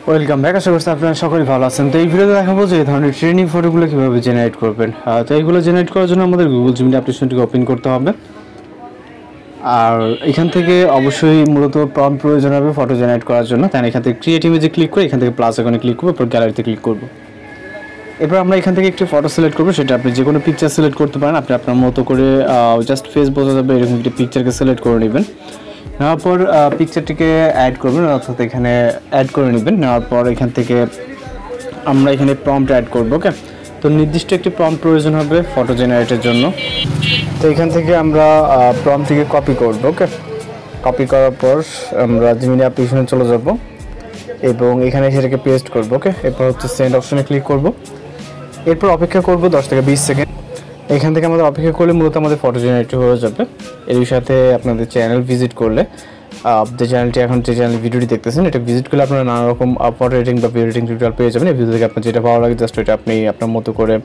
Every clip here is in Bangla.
Welcome back. আশা করছি আপনারা সকলেই ভালো আছেন। তো এই ভিডিওতে দেখাবো যে এই ধরনের ট্রেনিং ফটোগুলো কীভাবে জেনারেট করবেন। তো এইগুলো জেনারেট করার জন্য আমাদের গুগল জিমিনি অ্যাপ্লিকেশনটিকে ওপেন করতে হবে। আর এখান থেকে অবশ্যই মূলত প্রম্পট প্রয়োজন হবে ফটো জেনারেট করার জন্য। তাই এখান থেকে ক্রিয়েট ইমেজে ক্লিক করে এখান থেকে প্লাস আইকনে ক্লিক করবো, এরপর গ্যালারিতে ক্লিক করবো। এরপর আমরা এখান থেকে একটি ফটো সিলেক্ট করবো, সেটা আপনি যে কোনো পিকচার সিলেক্ট করতে পারেন। আপনি আপনার মতো করে জাস্ট ফেস বোঝা যাবে এরকম একটি পিকচারকে সিলেক্ট করে নেবেন। নেওয়ার পর পিকচারটিকে অ্যাড করবেন, অর্থাৎ এখানে অ্যাড করে নেবেন। নেওয়ার পর এখান থেকে আমরা এখানে প্রম্পট অ্যাড করবো। ওকে, তো নির্দিষ্ট একটি প্রম্পট প্রয়োজন হবে ফটো জেনারেটের জন্য। তো এখান থেকে আমরা প্রম্পটটিকে কপি করবো। ওকে, কপি করার পর আমরা জিমিনি অ্যাপ্লিকেশনে চলে যাব এবং এখানে সেটাকে পেস্ট করবো। ওকে, এরপর হচ্ছে সেন্ড অপশনে ক্লিক করব। এরপর অপেক্ষা করব 10 থেকে 20 সেকেন্ড। এখান থেকে আমাদের অপেক্ষা করলে মূলত আমাদের ফটো জেনারেট হয়ে যাবে। এর সাথে আপনাদের চ্যানেল ভিজিট করলে যে চ্যানেলটি এখন যে চ্যানেল ভিডিওটি দেখতেছেন এটা ভিজিট করলে আপনারা নানা রকম ফটো এডিটিং বা ভিডিও এডিটিং টিউটোরিয়াল পেয়ে যাবেন। এই ভিডিও থেকে আপনার যেটা ভালো লাগে জাস্ট ওইটা আপনি আপনার মতো করে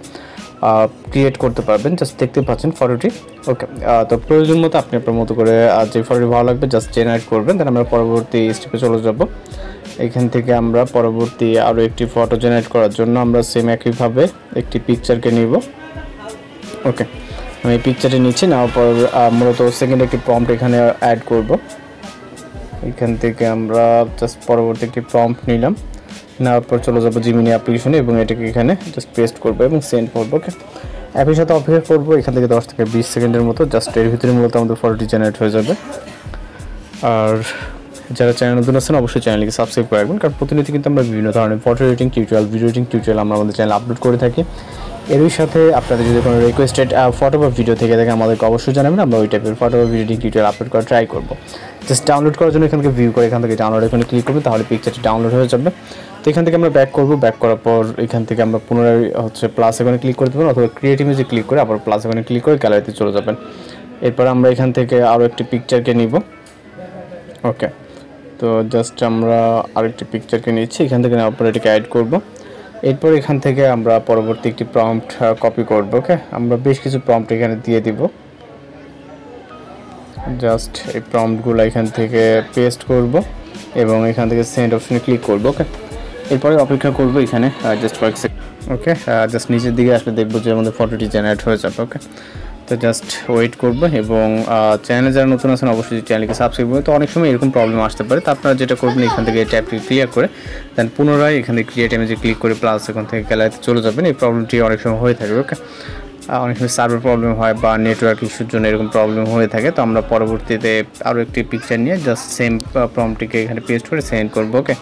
ক্রিয়েট করতে পারবেন। জাস্ট দেখতে পাচ্ছেন ফটোটি। ওকে, তো প্রয়োজন মতো আপনি আপনার মতো করে যে ফটোটি ভালো লাগবে জাস্ট জেনারেট করবেন। দেন আমরা পরবর্তী স্টেপে চলে যাব। এখান থেকে আমরা পরবর্তী আরও একটি ফটো জেনারেট করার জন্য আমরা সেম একইভাবে একটি পিকচারকে নিব। ওকে, আমি এই পিকচারটি নিচ্ছি। নেওয়ার পর মূলত সেকেন্ড একটি প্রম্পট এখানে অ্যাড করব। এখান থেকে আমরা জাস্ট পরবর্তী একটি প্রম্পট নিলাম। নেওয়ার পর চলে যাবো জিমিনি অ্যাপ্লিকেশনে এবং এটাকে এখানে জাস্ট পেস্ট করবো এবং সেন্ড করবো। ওকে, অ্যাপের সাথে অপেক্ষা করবো এখান থেকে 10 থেকে 20 সেকেন্ডের মতো। জাস্ট এর ভিতরে মূলত আমাদের ফটোটি জেনারেট হয়ে যাবে। আর যারা চ্যানেল নতুন আছেন অবশ্যই চ্যানেলকে সাবস্ক্রাইব করে রাখবেন, কারণ প্রতিনিয়ত কিন্তু আমরা বিভিন্ন ধরনের photo editing tutorial, video editing tutorial আমরা আমাদের চ্যানেলে আপলোড করে থাকি। এরই সাথে আপনাদের যদি কোনো রিকোয়েস্টেড ফটো বা ভিডিও থেকে থাকে আমাদেরকে অবশ্যই জানাবেন। আমরা ওই টাইপের ফটো বা ভিডিও এডিটিং টিউটোরিয়াল আপলোড করা ট্রাই করবো। জাস্ট ডাউনলোড করার জন্য এখান থেকে ভিউ করে এখান থেকে ডাউনলোড এখানে ক্লিক করবেন, তাহলে পিকচারটি ডাউনলোড হয়ে যাবে। তো এখান থেকে আমরা ব্যাক করবো। ব্যাক করার পর এখান থেকে আমরা পুনরায় হচ্ছে প্লাস এখানে ক্লিক করতে পারবো, অথবা ক্রিয়েট ইমেজে ক্লিক করে আবার প্লাস এখানে ক্লিক করে গ্যালারিতে চলে যাবেন। এরপর আমরা এখান থেকে আরও একটি পিকচারকে নিব। ওকে, তো জাস্ট আমরা আরেকটি পিকচারকে নিচ্ছি। এখান থেকে নেওয়ার পর এটাকে অ্যাড করব। এরপর এখান থেকে আমরা পরবর্তী একটি প্রম্পট কপি করব। ওকে, আমরা বেশ কিছু প্রম্পট এখানে দিয়ে দিব। জাস্ট এই প্রম্পটগুলো এখান থেকে পেস্ট করব এবং এখান থেকে সেন্ড অপশনে ক্লিক করব। ওকে, এরপরে অপেক্ষা করব এখানে জাস্ট কয়েক সেকেন্ড। ওকে, জাস্ট নিচের দিকে আসলে দেখবো যে আমাদের ফটোটি জেনারেট হয়ে যাবে। ওকে, তো জাস্ট ওয়েট করবো এবং চ্যানেলে যারা নতুন আছেন অবশ্যই চ্যানেলকে সাবস্ক্রাইব করবেন। তো অনেক সময় এরকম প্রবলেম আসতে পারে, তো আপনারা যেটা করবেন এখান থেকে ট্যাপটি ক্লিয়ার করে দেন পুনরায় এখানে ক্রিয়েট ইমেজে ক্লিক করে প্লাস এখান থেকে গ্যালারিতে চলে যাবেন। এই প্রবলেমটি অনেক সময় হয়ে থাকে। ওকে, অনেক সময় সার্ভার প্রবলেম হয় বা নেটওয়ার্ক ইস্যুর জন্য এরকম প্রবলেম হয়ে থাকে। তো আমরা পরবর্তীতে আরও একটি পিকচার নিয়ে জাস্ট সেম প্রম্পটটিকে এখানে পেস্ট করে সেন্ড করবো। ওকে,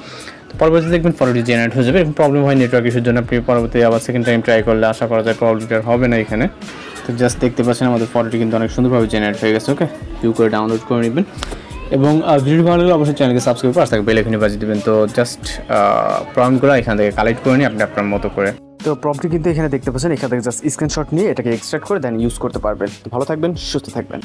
তো পরবর্তীতে দেখবেন ফটোটি জেনারেট হয়ে যাবে। এরকম প্রবলেম হয় নেটওয়ার্ক ইস্যুর জন্য, আপনি পরবর্তী আবার সেকেন্ড টাইম ট্রাই করলে আশা করা যায় প্রবলেমটা হবে না এখানে। তো জাস্ট দেখতে পাচ্ছেন আমাদের ফটোটি কিন্তু অনেক সুন্দরভাবে জেনারেট হয়ে গেছে। ওকে, ভিউ করে ডাউনলোড করে নেবেন এবং ভিডিও ভালো লাগলে অবশ্যই চ্যানেলকে সাবস্ক্রাইব করে তাকে বেল আইকনে বাজিয়ে দেবেন। তো জাস্ট প্রম্পটগুলো এখান থেকে কালেক্ট করে নিয়ে আপনি আপনার মতো করে। তো প্রম্পটটি কিন্তু এখানে দেখতে পাচ্ছেন, এখান থেকে জাস্ট স্ক্রিনশট নিয়ে এটাকে এক্সট্রাক্ট করে দেন ইউজ করতে পারবেন। তো ভালো থাকবেন, সুস্থ থাকবেন।